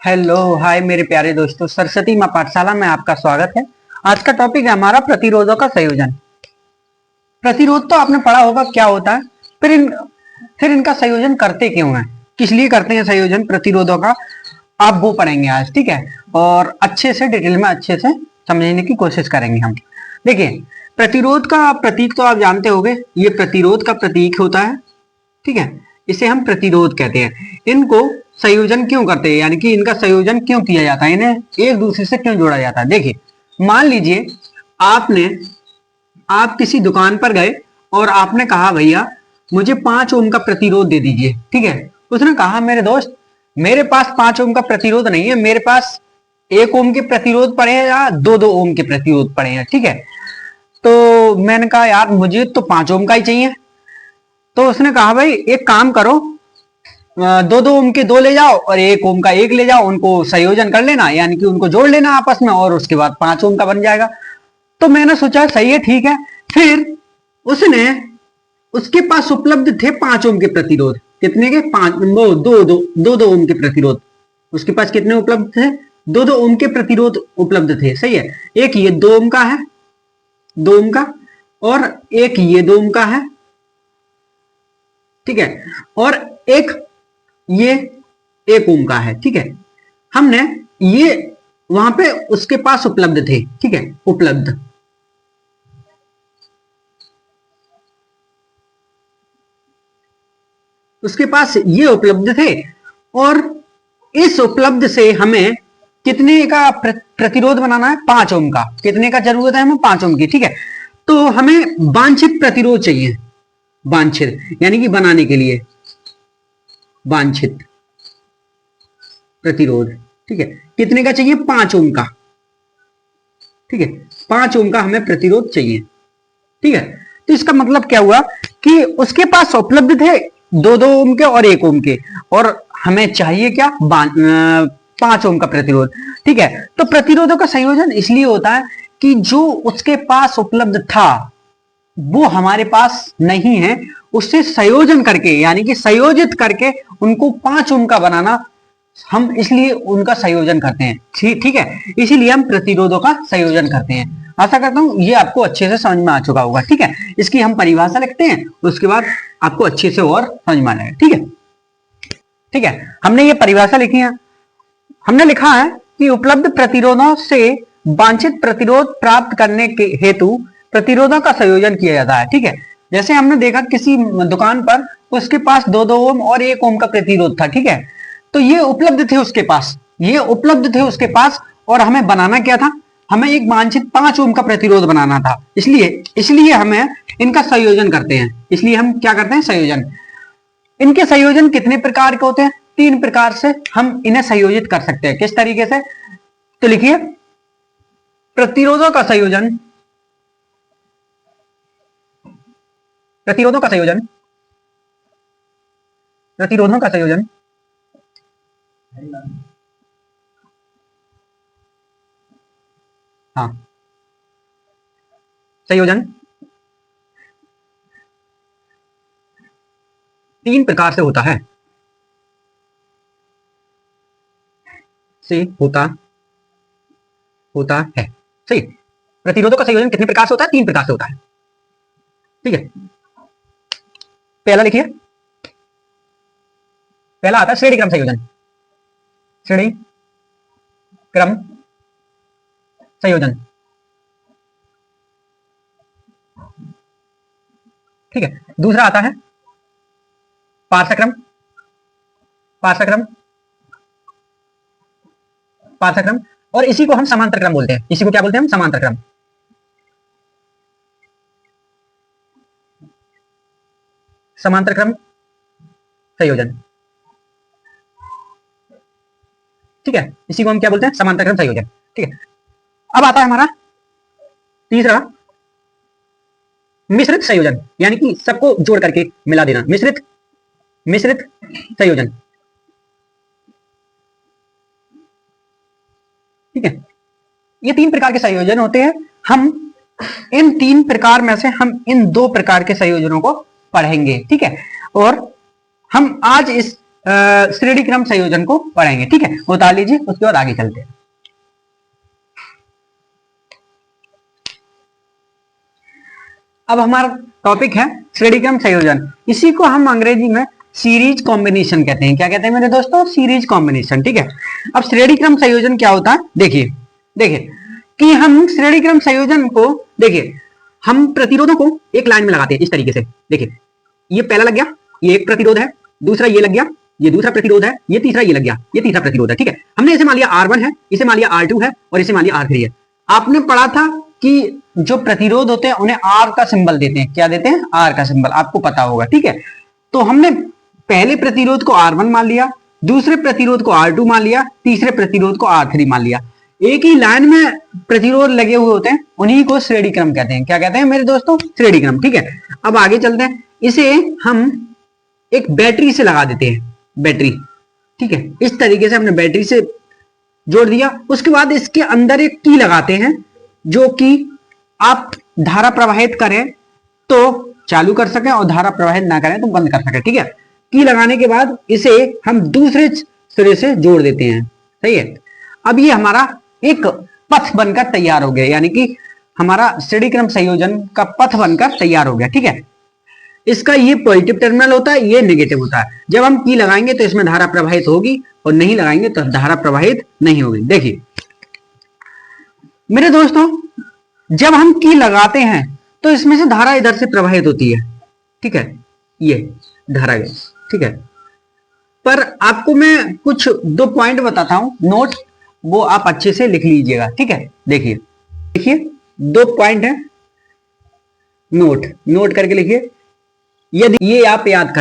Hello hi मेरे प्यारे दोस्तों, सरस्वती माँ पाठशाला में आपका स्वागत है। आज का टॉपिक है हमारा प्रतिरोधों का संयोजन। प्रतिरोध तो आपने पढ़ा होगा क्या होता है, फिर इनका संयोजन करते क्यों है, किस लिए करते हैं संयोजन प्रतिरोधों का, आप वो पढ़ेंगे आज। ठीक है, और अच्छे से डिटेल में अच्छे से समझने की कोशिश करेंगे हम। देखिए, प्रतिरोध का प्रतीक तो आप जानते होंगे, ये प्रतिरोध का प्रतीक होता है। ठीक है, इसे हम प्रतिरोध कहते हैं। इनको संयोजन क्यों करते हैं, यानी कि इनका संयोजन क्यों किया जाता है, इन्हें एक दूसरे से क्यों जोड़ा जाता है। देखिए, मान लीजिए आप किसी दुकान पर गए और आपने कहा भैया मुझे 5 ओम का प्रतिरोध दे दीजिए। ठीक है, उसने कहा मेरे दोस्त मेरे पास 5 ओम का प्रतिरोध नहीं है, मेरे पास 1 ओम के प्रतिरोध पड़े हैं या 2-2 ओम के प्रतिरोध पड़े हैं। ठीक है, तो मैंने कहा यार मुझे तो 5 ओम का ही चाहिए। तो उसने कहा भाई एक काम करो, 2-2 ओम के 2 ले जाओ और 1 ओम का 1 ले जाओ, उनको संयोजन कर लेना, यानी कि उनको जोड़ लेना आपस में, और उसके बाद 5 ओम का बन जाएगा। तो मैंने सोचा सही है, ठीक है। फिर उसने उसके पास उपलब्ध थे 5 ओम के प्रतिरोध। कितने के? 5 दो ओम के प्रतिरोध उसके पास कितने उपलब्ध थे? 2-2 ओम के प्रतिरोध उपलब्ध थे। सही है, एक ये 2 ओम का है, 2 ओम का, और एक ये 2 ओम का है। ठीक है, और एक ये 1 ओम का है। ठीक है, हमने ये वहां पे उसके पास उपलब्ध थे। ठीक है, उपलब्ध उसके पास ये उपलब्ध थे, और इस उपलब्ध से हमें कितने का प्रतिरोध बनाना है? 5 ओम का। कितने का जरूरत है हमें? 5 ओम की। ठीक है, तो हमें वांछित प्रतिरोध चाहिए, वांछित यानी कि बनाने के लिए वांछित प्रतिरोध। ठीक है, कितने का चाहिए? 5 ओम का। ठीक है, 5 ओम का हमें प्रतिरोध चाहिए। ठीक है, तो इसका मतलब क्या हुआ कि उसके पास उपलब्ध थे 2-2 ओम के और 1 ओम के, और हमें चाहिए क्या? 5 ओम का प्रतिरोध। ठीक है, तो प्रतिरोधों का संयोजन इसलिए होता है कि जो उसके पास उपलब्ध था वो हमारे पास नहीं है, उससे संयोजन करके यानी कि संयोजित करके उनको 5 ओम का बनाना, हम इसलिए उनका संयोजन करते हैं। ठीक है, इसीलिए हम प्रतिरोधों का संयोजन करते हैं। आशा करता हूं ये आपको अच्छे से समझ में आ चुका होगा। ठीक है, इसकी हम परिभाषा लिखते हैं, उसके बाद आपको अच्छे से और समझ में आ जाएगा। ठीक है, ठीक है, हमने ये परिभाषा लिखी है। हमने लिखा है कि उपलब्ध प्रतिरोधों से वांछित प्रतिरोध प्राप्त करने के हेतु प्रतिरोधों का संयोजन किया जाता है। ठीक है, जैसे हमने देखा किसी दुकान पर उसके पास 2-2 ओम और 1 ओम का प्रतिरोध था। ठीक है, तो ये उपलब्ध थे उसके पास, ये उपलब्ध थे उसके पास, और हमें बनाना क्या था? हमें एक वांछित 5 ओम का प्रतिरोध बनाना था। इसलिए इसलिए हमें इनका संयोजन करते हैं। इसलिए हम क्या करते हैं? संयोजन। इनके संयोजन कितने प्रकार के होते हैं? 3 प्रकार से हम इन्हें संयोजित कर सकते हैं। किस तरीके से? तो लिखिए, प्रतिरोधों का संयोजन, प्रतिरोधों का संयोजन, प्रतिरोधों का संयोजन हाँ, संयोजन 3 प्रकार से होता है। से होता होता है। सही, प्रतिरोधों का संयोजन कितने प्रकार से होता है? 3 प्रकार से होता है। ठीक है, पहला लिखिए, पहला आता है श्रेणी क्रम संयोजन। श्रेणी क्रम संयोजन। ठीक है, दूसरा आता है पार्श्वक्रम, पार्श्वक्रम, पार्श्वक्रम, और इसी को हम समांतर क्रम बोलते हैं। इसी को क्या बोलते हैं हम? समांतर क्रम। समांतर क्रम संयोजन। ठीक है, इसी को हम क्या बोलते हैं? समांतर क्रम संयोजन। ठीक है, अब आता है हमारा तीसरा, मिश्रित संयोजन, यानी कि सबको जोड़ करके मिला देना। मिश्रित मिश्रित संयोजन। ठीक है, ये 3 प्रकार के संयोजन होते हैं। हम इन 3 प्रकार में से हम इन 2 प्रकार के संयोजनों को पढ़ेंगे। ठीक है, और हम आज इस श्रेणी क्रम संयोजन को पढ़ेंगे। ठीक है, उतार लीजिए, उसके बाद आगे चलते हैं। अब हमारा टॉपिक है श्रेणी क्रम संयोजन। इसी को हम अंग्रेजी में सीरीज कॉम्बिनेशन कहते हैं। क्या कहते हैं मेरे दोस्तों? Series combination. ठीक है, अब श्रेणी क्रम संयोजन क्या होता है? देखिए देखिए कि हम श्रेणी क्रम संयोजन को, देखिए हम प्रतिरोधों को एक लाइन में लगाते हैं इस तरीके से। देखिए ये पहला लग गया, ये एक प्रतिरोध है, दूसरा ये लग गया, ये दूसरा प्रतिरोध है, ये तीसरा ये लग गया, ये तीसरा प्रतिरोध है। ठीक है, हमने इसे मान लिया R1 है, इसे मान लिया R2 है और इसे मान लिया R3 है। आपने पढ़ा था कि जो प्रतिरोध होते हैं उन्हें R का सिंबल देते हैं। क्या देते हैं? R का सिंबल, आपको पता होगा। ठीक है, तो हमने पहले प्रतिरोध को R1 मान लिया, दूसरे प्रतिरोध को R2 मान लिया, तीसरे प्रतिरोध को R3 मान लिया। एक ही लाइन में प्रतिरोध लगे हुए होते हैं, उन्हीं को श्रेणी क्रम कहते हैं। क्या कहते हैं मेरे दोस्तों? श्रेणी क्रम। ठीक है, अब आगे चलते हैं। इसे हम एक बैटरी से लगा देते हैं, बैटरी। ठीक है, इस तरीके से हमने बैटरी से जोड़ दिया। उसके बाद इसके अंदर एक की लगाते हैं, जो कि आप धारा प्रवाहित करें तो चालू कर सकें और धारा प्रवाहित ना करें तो बंद कर सकें। ठीक है, की लगाने के बाद इसे हम दूसरे सिरे से जोड़ देते हैं। सही है, अब ये हमारा एक पथ बनकर तैयार हो गया, यानी कि हमारा श्रेणी क्रम संयोजन का पथ बनकर तैयार हो गया। ठीक है, इसका ये पॉजिटिव टर्मिनल होता है, ये नेगेटिव होता है। जब हम की लगाएंगे तो इसमें धारा प्रवाहित होगी और नहीं लगाएंगे तो धारा प्रवाहित नहीं होगी। देखिए मेरे दोस्तों, जब हम की लगाते हैं तो इसमें से धारा इधर से प्रवाहित होती है। ठीक है, ये धारा गई। ठीक है, पर आपको मैं कुछ 2 पॉइंट बताता हूं, नोट, वो आप अच्छे से लिख लीजिएगा। ठीक है, देखिए देखिए 2 पॉइंट है, नोट करके लिखिए। यदि, ये आप याद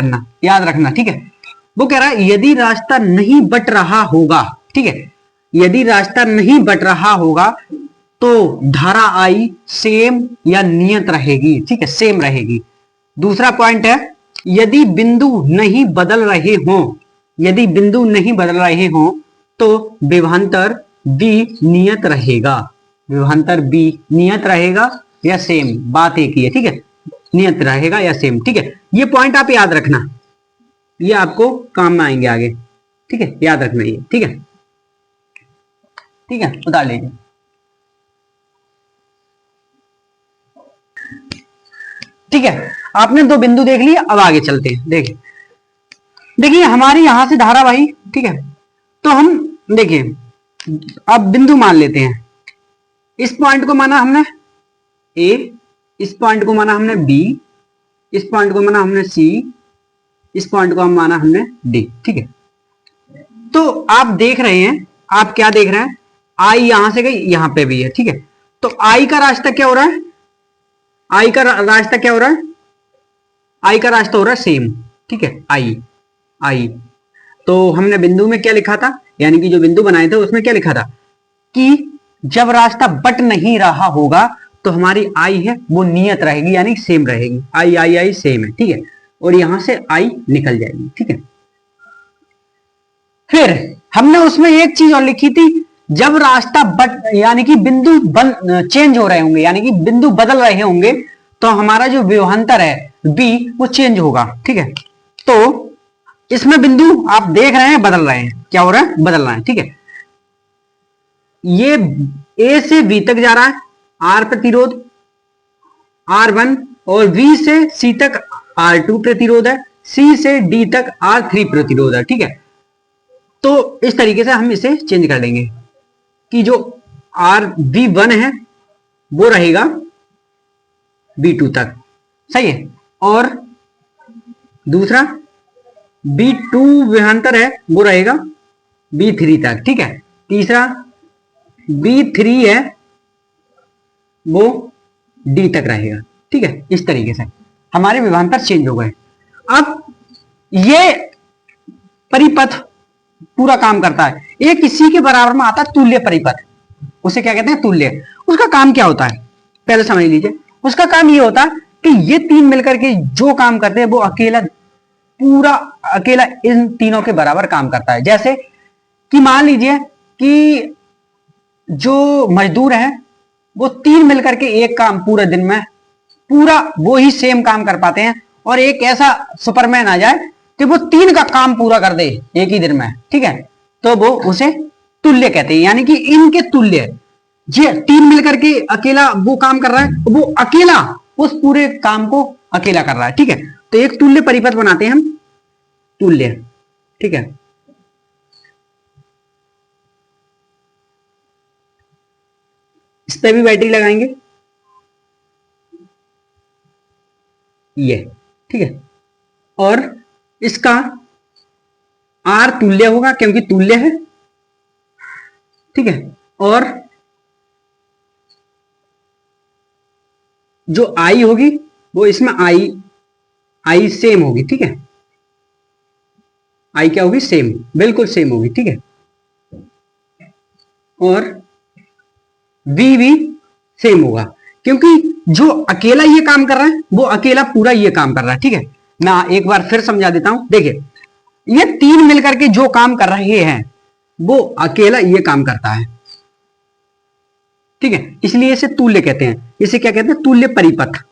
रखना। ठीक है, वो कह रहा है यदि रास्ता नहीं बट रहा होगा, ठीक है, यदि रास्ता नहीं बट रहा होगा तो धारा आई सेम या नियत रहेगी। ठीक है, सेम रहेगी। दूसरा पॉइंट है, यदि बिंदु नहीं बदल रहे हो तो विभवांतर बी नियत रहेगा। विभवांतर बी नियत रहेगा या सेम, बात एक ही है। ठीक है, नियत रहेगा या सेम। ठीक है, ये पॉइंट आप याद रखना, ये आपको काम में आएंगे आगे। ठीक है, याद रखना ये। ठीक है, ठीक है, उतार लीजिए। ठीक है, आपने 2 बिंदु देख लिए, अब आगे चलते हैं। देखिए हमारी यहां से धारा बही। ठीक है, तो हम देखिए अब बिंदु मान लेते हैं। इस पॉइंट को माना हमने ए, इस पॉइंट को माना हमने बी, इस पॉइंट को माना हमने सी, इस पॉइंट को हम माना हमने डी। ठीक है, तो आप देख रहे हैं, आप क्या देख रहे हैं? आई यहां से गई, यहां पे भी है। ठीक है, तो आई का रास्ता क्या हो रहा है? आई का रास्ता क्या हो रहा है? आई का रास्ता हो रहा है सेम। ठीक है, आई तो हमने बिंदु में क्या लिखा था, यानी कि जो बिंदु बनाए थे उसमें क्या लिखा था कि जब रास्ता बट नहीं रहा होगा तो हमारी आई है वो नियत रहेगी, यानी सेम रहेगी। आई सेम है। ठीक है, और यहां से आई निकल जाएगी। ठीक है, फिर हमने उसमें एक चीज और लिखी थी, जब रास्ता बट, यानी कि बिंदु चेंज हो रहे होंगे, यानी कि बिंदु बदल रहे होंगे, तो हमारा जो विभवांतर है बी वो चेंज होगा। ठीक है, तो इसमें बिंदु आप देख रहे हैं बदल रहे हैं। क्या हो रहा है? बदल रहा है। ठीक है, ये ए से बी तक जा रहा है, आर प्रतिरोध R1, और बी से सी तक R2 प्रतिरोध है, सी से डी तक R3 प्रतिरोध है। ठीक है, तो इस तरीके से हम इसे चेंज कर लेंगे कि जो V1 है वो रहेगा V2 तक। सही है, और दूसरा B2 विभवांतर है वो रहेगा B3 तक। ठीक है, तीसरा B3 है वो D तक रहेगा। ठीक है, इस तरीके से हमारे विभवांतर चेंज हो गए। अब ये परिपथ पूरा काम करता है। एक इसी के बराबर में आता है तुल्य परिपथ, उसे क्या कहते हैं? तुल्य। उसका काम क्या होता है पहले समझ लीजिए। उसका काम ये होता है कि ये 3 मिलकर के जो काम करते हैं वो अकेला इन तीनों के बराबर काम करता है। जैसे कि मान लीजिए कि जो मजदूर हैं वो 3 मिलकर के एक काम पूरे दिन में पूरा वो ही सेम काम कर पाते हैं, और एक ऐसा सुपरमैन आ जाए कि वो 3 का काम पूरा कर दे एक ही दिन में, ठीक है, तो वो उसे तुल्य कहते हैं, यानी कि इनके तुल्य। ये 3 मिलकर के अकेला वो काम कर रहा है, वो अकेला उस पूरे काम को अकेला कर रहा है, ठीक है। तो एक तुल्य परिपथ बनाते हैं हम, तुल्य, ठीक है। इस पे भी बैटरी लगाएंगे, ये, ठीक है। और इसका आर तुल्य होगा क्योंकि तुल्य है, ठीक है। और जो आई होगी वो इसमें आई सेम होगी, ठीक है। आई क्या होगी? सेम, बिल्कुल सेम होगी, ठीक है। और वी भी सेम होगा क्योंकि जो अकेला ये काम कर रहा है वो अकेला पूरा ये काम कर रहा है, ठीक है। मैं एक बार फिर समझा देता हूं, देखिए ये 3 मिलकर के जो काम कर रहे हैं वो अकेला ये काम करता है, ठीक है। इसलिए इसे तुल्य कहते हैं। इसे क्या कहते हैं? तुल्य परिपथ।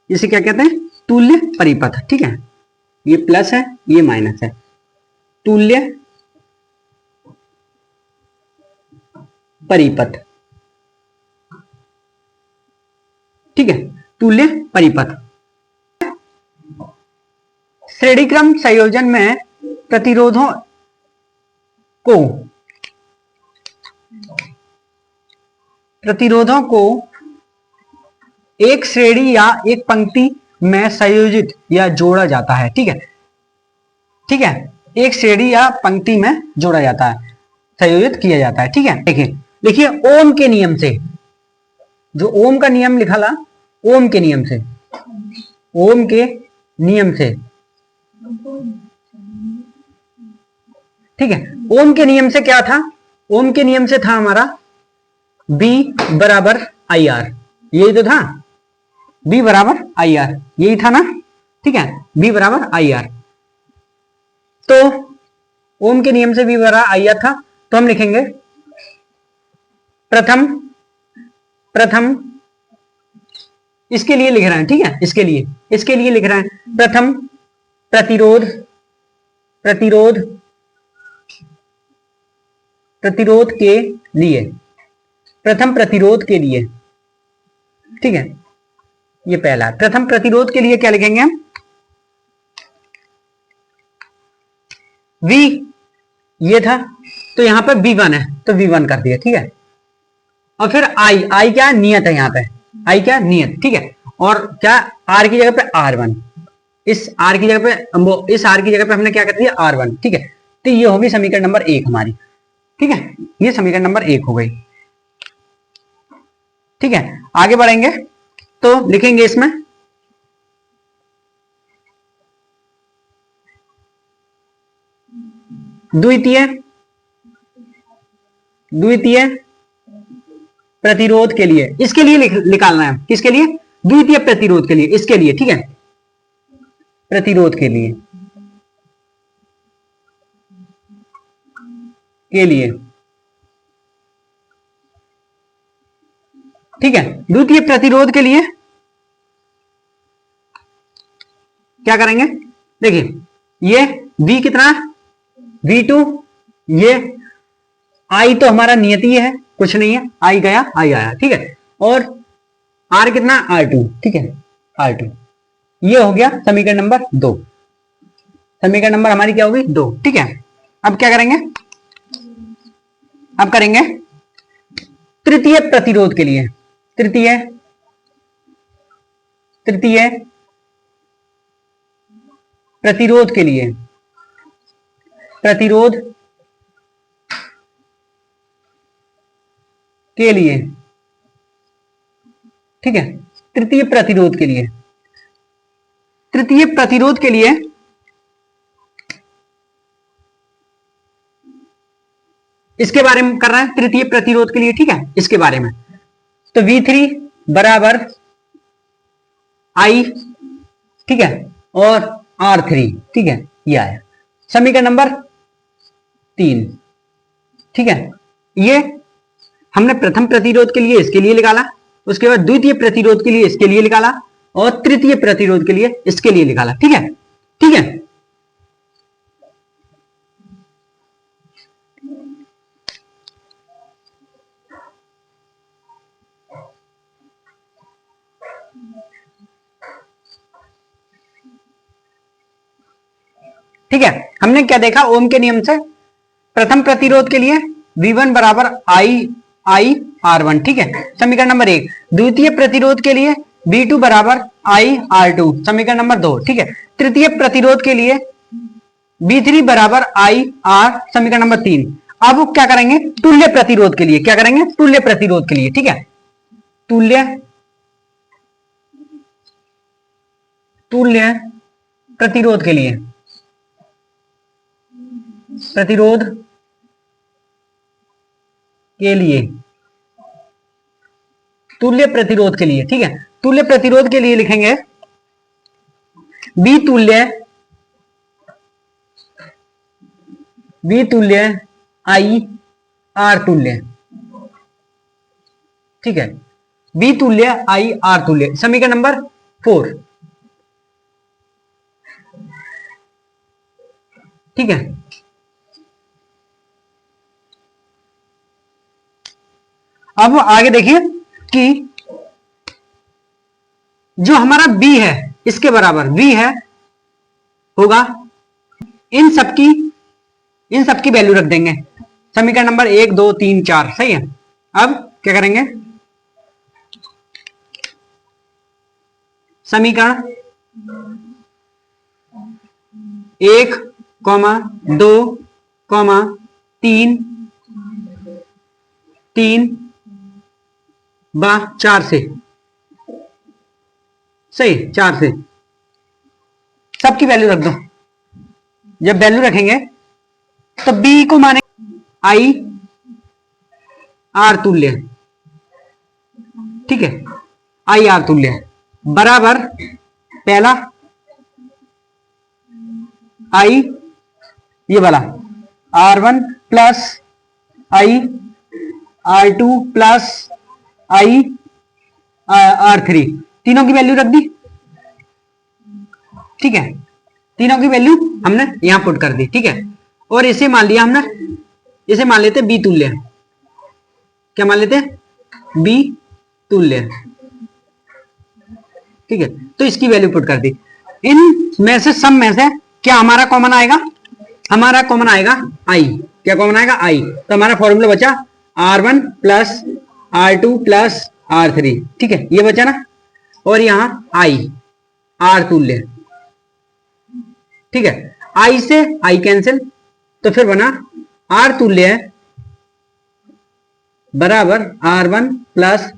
इसे क्या कहते हैं? तुल्य परिपथ, ठीक है। ये प्लस है, ये माइनस है, तुल्य परिपथ, ठीक है, तुल्य परिपथ। श्रेणीक्रम संयोजन में प्रतिरोधों को एक श्रेणी या एक पंक्ति में संयोजित या जोड़ा जाता है, ठीक है, ठीक है। एक श्रेणी या पंक्ति में जोड़ा जाता है, संयोजित किया जाता है, ठीक है। देखिए ओम के नियम से, जो ओम का नियम लिखा ला, ओम के नियम से, ओम के नियम से, ठीक है। ओम के नियम से क्या था? ओम के नियम से था हमारा B बराबर आई आर, यही तो था, B बराबर आई आर, यही था ना, ठीक है। B बराबर आई आर, तो ओम के नियम से B बराबर आई आर था, तो हम लिखेंगे प्रथम इसके लिए लिख रहे हैं, ठीक है, इसके लिए लिख रहे हैं प्रथम प्रतिरोध के लिए, प्रथम प्रतिरोध के लिए, ठीक है। ये पहला प्रथम प्रतिरोध के लिए क्या लिखेंगे हम? V ये था, तो यहां पर V1 है तो V1 कर दिया, ठीक है। और फिर I क्या नियत है, यहां पे I क्या नियत, ठीक है। और क्या R की जगह पे R1, इस R की जगह पे, इस R की जगह पे हमने क्या कर दिया? R1, ठीक है। तो ये होगी समीकरण नंबर 1 हमारी, ठीक है। ये समीकरण नंबर 1 हो गई, ठीक है। आगे बढ़ेंगे तो लिखेंगे इसमें द्वितीय प्रतिरोध के लिए, इसके लिए निकालना है, किसके लिए? द्वितीय प्रतिरोध के लिए, इसके लिए, ठीक है, प्रतिरोध के लिए ठीक है। द्वितीय प्रतिरोध के लिए क्या करेंगे? देखिए ये V कितना? V2, ये I तो हमारा नियति है, कुछ नहीं है, I गया I आया, ठीक है। और R कितना? R2, ठीक है, R2। ये हो गया समीकरण नंबर 2। समीकरण नंबर हमारी क्या होगी? 2, ठीक है। अब क्या करेंगे? अब करेंगे तृतीय प्रतिरोध के लिए, तृतीय प्रतिरोध के लिए, प्रतिरोध के लिए, ठीक है। तृतीय प्रतिरोध के लिए, तृतीय प्रतिरोध के लिए इसके बारे में कर रहे हैं, तृतीय प्रतिरोध के लिए, ठीक है, इसके बारे में। तो V3 बराबर I, ठीक है, और R3, ठीक है, ये आया समीकरण नंबर 3, ठीक है। ये हमने प्रथम प्रतिरोध के लिए इसके लिए निकाला, उसके बाद द्वितीय प्रतिरोध के लिए इसके लिए निकाला, और तृतीय प्रतिरोध के लिए इसके लिए निकाला, ठीक है, ठीक है। ठीक है, हमने क्या देखा ओम के नियम से, प्रथम प्रतिरोध के लिए V1 बराबर I R1, ठीक है, समीकरण नंबर 1। द्वितीय प्रतिरोध के लिए V2 बराबर I R2, समीकरण नंबर 2, ठीक है। तृतीय प्रतिरोध के लिए V3 बराबर I R, समीकरण नंबर 3। अब क्या करेंगे तुल्य प्रतिरोध के लिए, क्या करेंगे तुल्य प्रतिरोध के लिए, ठीक है, तुल्य प्रतिरोध के लिए, प्रतिरोध के लिए, तुल्य प्रतिरोध के लिए, ठीक है, तुल्य प्रतिरोध के लिए लिखेंगे V तुल्य I R तुल्य, ठीक है, V तुल्य I R तुल्य, समीकरण नंबर 4, ठीक है। अब आगे देखिए कि जो हमारा B है इसके बराबर V है होगा, इन सबकी वैल्यू रख देंगे, समीकरण नंबर 1 2 3 4, सही है। अब क्या करेंगे, समीकरण 1, 2, 3 4 से, सही, 4 से सबकी वैल्यू रख दो। जब वैल्यू रखेंगे तो B को माने I R तुल्य, ठीक है, I R तुल्य बराबर पहला I ये वाला R1 plus I R2 plus I R3, तीनों की वैल्यू रख दी, ठीक है, तीनों की वैल्यू हमने यहां पुट कर दी, ठीक है। और इसे मान लिया हमने, इसे मान लेते B तुल्य, क्या मान लेते B तुल्य, ठीक है, तो इसकी वैल्यू पुट कर दी। इन में से सब में से क्या हमारा कॉमन आएगा, हमारा कॉमन आएगा I, क्या कॉमन आएगा I, तो हमारा फॉर्मूला बचा R1 plus R2 plus R3, ठीक है, ये बचा ना, और यहां I R तुल्य, ठीक है, I से I कैंसिल, तो फिर बना R तुल्य बराबर R1 plus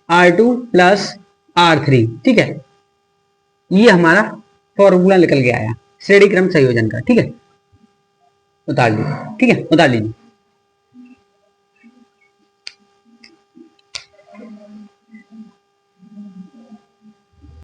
R2 plus R3, ठीक है, ये हमारा फॉर्मूला निकल के आया श्रेणी क्रम संयोजन का, ठीक है, उतार लीजिए, ठीक है, उतार लीजिए।